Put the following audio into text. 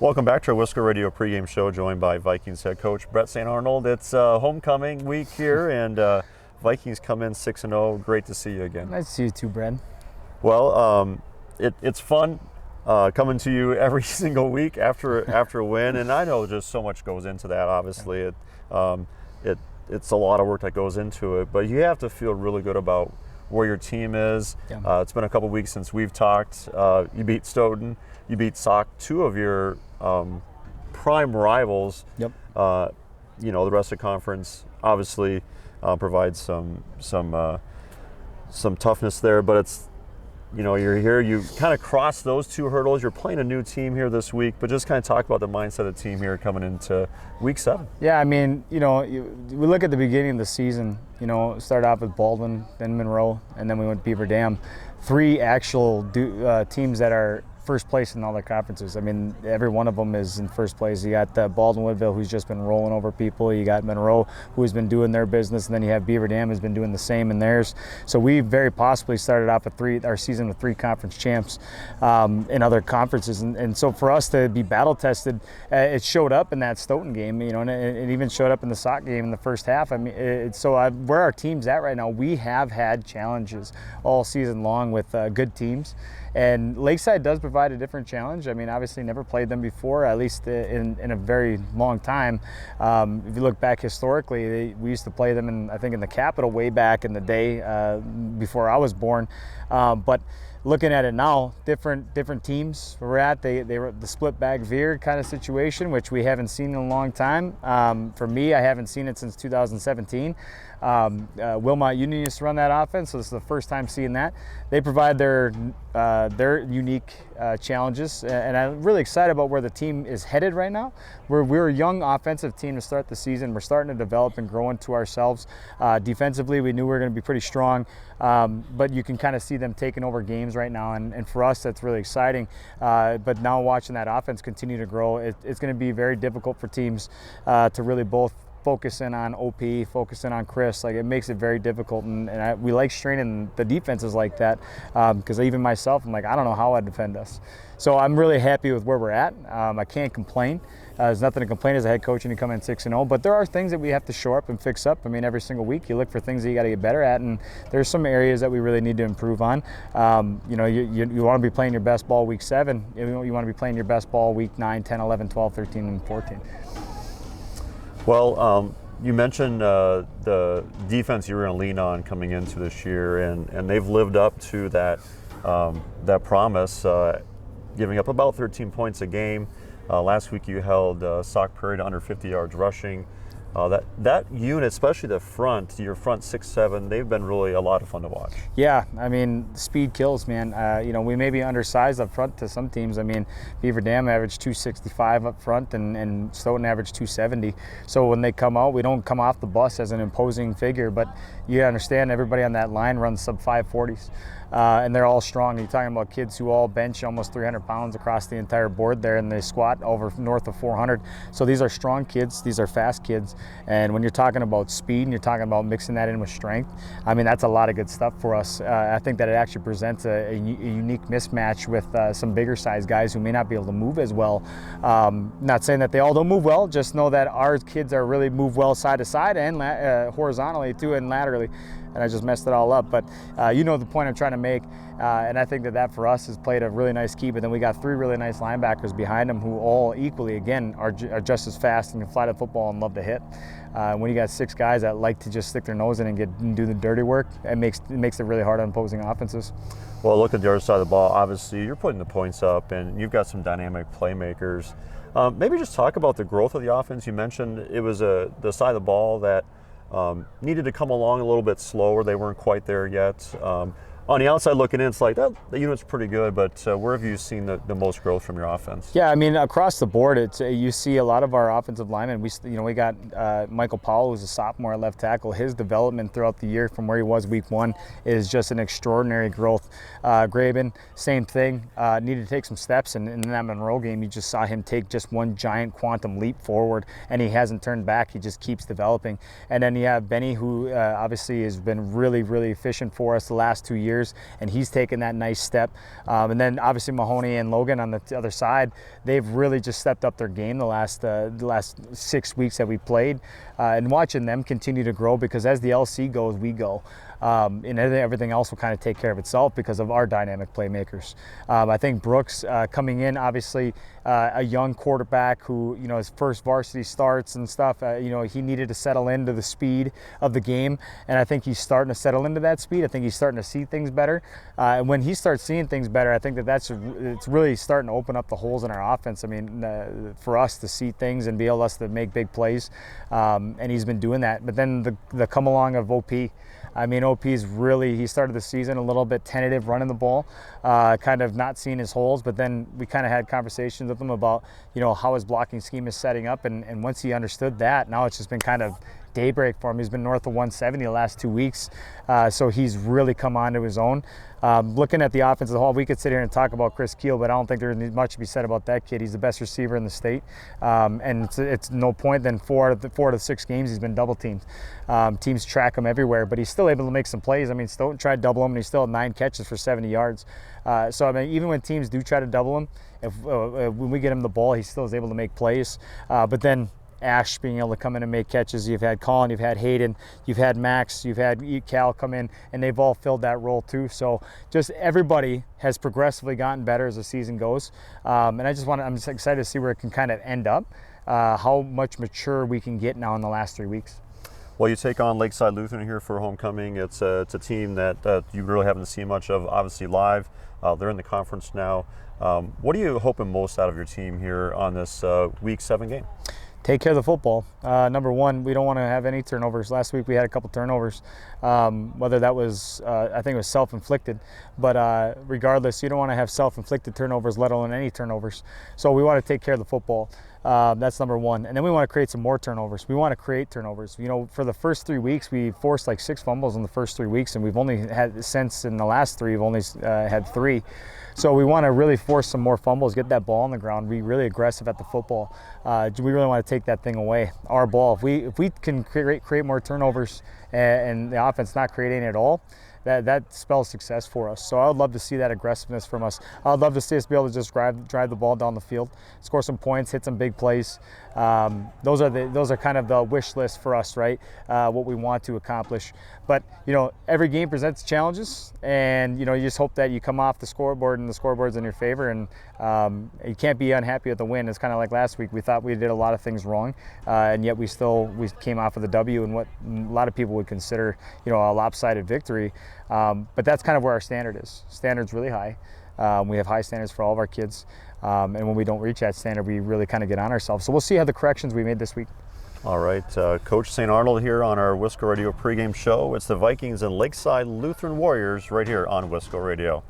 Welcome back to our Wisco Radio pregame show, joined by Vikings head coach Bret St Arnauld. It's homecoming week here, and Vikings come in 6-0. Great to see you again. Nice to see you too, Brad. Well, it's fun coming to you every single week after a win, and I know just so much goes into that. Obviously, it's a lot of work that goes into it, but you have to feel really good about where your team is. Yeah. It's been a couple weeks since we've talked. You beat Stoughton. You beat Sauk, two of your prime rivals. Yep. The rest of the conference obviously provides some toughness there, but it's, you're here, you kind of cross those two hurdles. You're playing a new team here this week, but just kind of talk about the mindset of the team here coming into week 7. Yeah, I mean, we look at the beginning of the season, started off with Baldwin, then Monroe, and then we went Beaver Dam. 3 actual teams that are first place in all the conferences. I mean, every one of them is in first place. You got Baldwin Woodville, who's just been rolling over people. You got Monroe, who's been doing their business, and then you have Beaver Dam, who's been doing the same in theirs. So we very possibly started off our season with 3 conference champs in other conferences, and so for us to be battle tested, it showed up in that Stoughton game, and it even showed up in the Sauk game in the first half. I mean, where our team's at right now, we have had challenges all season long with good teams. And Lakeside does provide a different challenge. I mean, obviously never played them before, at least in a very long time. If you look back historically, we used to play them in the Capitol way back in the day before I was born. But looking at it now, different teams we're at. They were the split bag veer kind of situation, which we haven't seen in a long time. For me, I haven't seen it since 2017. Wilmot Union used to run that offense, so this is the first time seeing that. They provide their unique challenges, and I'm really excited about where the team is headed right now. We're a young offensive team to start the season. We're starting to develop and grow into ourselves. Defensively, we knew we were going to be pretty strong, but you can kind of see them taking over games right now, and for us, that's really exciting. But now watching that offense continue to grow, it's going to be very difficult for teams to really both focus in on OP, focus in on Chris. Like, it makes it very difficult, and we like straining the defenses like that, because even myself, I'm like, I don't know how I'd defend us. So I'm really happy with where we're at. I can't complain. There's nothing to complain as a head coach when you come in 6-0, but there are things that we have to shore up and fix up. I mean, every single week you look for things that you got to get better at, and there's some areas that we really need to improve on. You want to be playing your best ball week 7. You want to be playing your best ball week 9, 10, 11, 12, 13, and 14. Well, you mentioned the defense you were going to lean on coming into this year, and they've lived up to that promise, giving up about 13 points a game. Last week you held Sauk Prairie to under 50 yards rushing. That unit, especially your front 6-7, they've been really a lot of fun to watch. Yeah, I mean, speed kills, man. We may be undersized up front to some teams. I mean, Beaver Dam averaged 265 up front, and Stoughton averaged 270. So when they come out, we don't come off the bus as an imposing figure, but you understand everybody on that line runs sub 540s. And they're all strong. You're talking about kids who all bench almost 300 pounds across the entire board there, and they squat over north of 400. So these are strong kids. These are fast kids. And when you're talking about speed and you're talking about mixing that in with strength, I mean, that's a lot of good stuff for us. I think that it actually presents a unique mismatch with some bigger size guys who may not be able to move as well. Not saying that they all don't move well, just know that our kids are really move well side to side and horizontally too, and laterally. And I just messed it all up, but the point I'm trying to make, and I think that for us has played a really nice key. But then we got 3 really nice linebackers behind them who all equally, again, are just as fast and can fly the football and love to hit. When you got 6 guys that like to just stick their nose in and do the dirty work, it makes it really hard on opposing offenses. Well, look at the other side of the ball. Obviously, you're putting the points up, and you've got some dynamic playmakers. Maybe just talk about the growth of the offense. You mentioned it was the side of the ball that needed to come along a little bit slower. They weren't quite there yet. On the outside looking in, it's like, the unit's pretty good, but where have you seen the most growth from your offense? Yeah, I mean, across the board, you see a lot of our offensive linemen. We got Michael Powell, who's a sophomore at left tackle. His development throughout the year from where he was week 1 is just an extraordinary growth. Graben, same thing, needed to take some steps, and in that Monroe game, you just saw him take just one giant quantum leap forward, and he hasn't turned back. He just keeps developing. And then you have Benny, who obviously has been really, really efficient for us the last 2 years. years, and he's taken that nice step. And then obviously Mahoney and Logan on the other side, they've really just stepped up their game the last 6 weeks that we played, and watching them continue to grow, because as the LC goes, we go. And everything else will kind of take care of itself because of our dynamic playmakers. I think Brooks coming in, obviously a young quarterback who, his first varsity starts and stuff, he needed to settle into the speed of the game, and I think he's starting to settle into that speed. I think he's starting to see things better, and when he starts seeing things better, I think it's really starting to open up the holes in our offense. I mean, for us to see things and be able to make big plays, and he's been doing that. But then the come along of OP. I mean, OP's really, he started the season a little bit tentative running the ball, kind of not seeing his holes, but then we kind of had conversations with him about, how his blocking scheme is setting up, and once he understood that, now it's just been kind of daybreak for him. He's been north of 170 the last 2 weeks, so he's really come onto his own. Looking at the offense as a whole, we could sit here and talk about Chris Keel, but I don't think there's much to be said about that kid. He's the best receiver in the state, and it's no point. Then 4 out of the 6 games he's been double teamed. Teams track him everywhere, but he's still able to make some plays. I mean, still try to double him, and he still had 9 catches for 70 yards. So I mean, even when teams do try to double him, when we get him the ball, he still is able to make plays. But then Ash being able to come in and make catches. You've had Colin, you've had Hayden, you've had Max, you've had Cal come in, and they've all filled that role too. So just everybody has progressively gotten better as the season goes. And I'm just excited to see where it can kind of end up, how much mature we can get now in the last 3 weeks. Well, you take on Lakeside Lutheran here for homecoming. It's a team that you really haven't seen much of, obviously live. They're in the conference now. What are you hoping most out of your team here on this Week 7 game? Take care of the football. Number one, we don't want to have any turnovers. Last week we had a couple turnovers, whether that was, I think it was self-inflicted, but regardless, you don't want to have self-inflicted turnovers, let alone any turnovers. So we want to take care of the football. That's number one. And then we want to create some more turnovers. We want to create turnovers. For the first 3 weeks, we forced like 6 fumbles in the first 3 weeks, and we've only had, since in the last 3, we've only had 3. So we want to really force some more fumbles, get that ball on the ground, be really aggressive at the football. We really want to take that thing away, our ball. If we can create more turnovers and the offense not creating at all, that spells success for us. So I would love to see that aggressiveness from us. I would love to see us be able to just drive the ball down the field, score some points, hit some big plays. Those are kind of the wish list for us, right? What we want to accomplish. But every game presents challenges, and you just hope that you come off the scoreboard and the scoreboard's in your favor, and you can't be unhappy with the win. It's kind of like last week. We thought we did a lot of things wrong, and yet we came off with a W in what a lot of people would consider a lopsided victory. But that's kind of where our standard is. Standard's really high. We have high standards for all of our kids, and when we don't reach that standard, we really kind of get on ourselves. So we'll see how the corrections we made this week. All right, Coach St Arnauld here on our Wisco Radio pregame show. It's the Vikings and Lakeside Lutheran Warriors right here on Wisco Radio.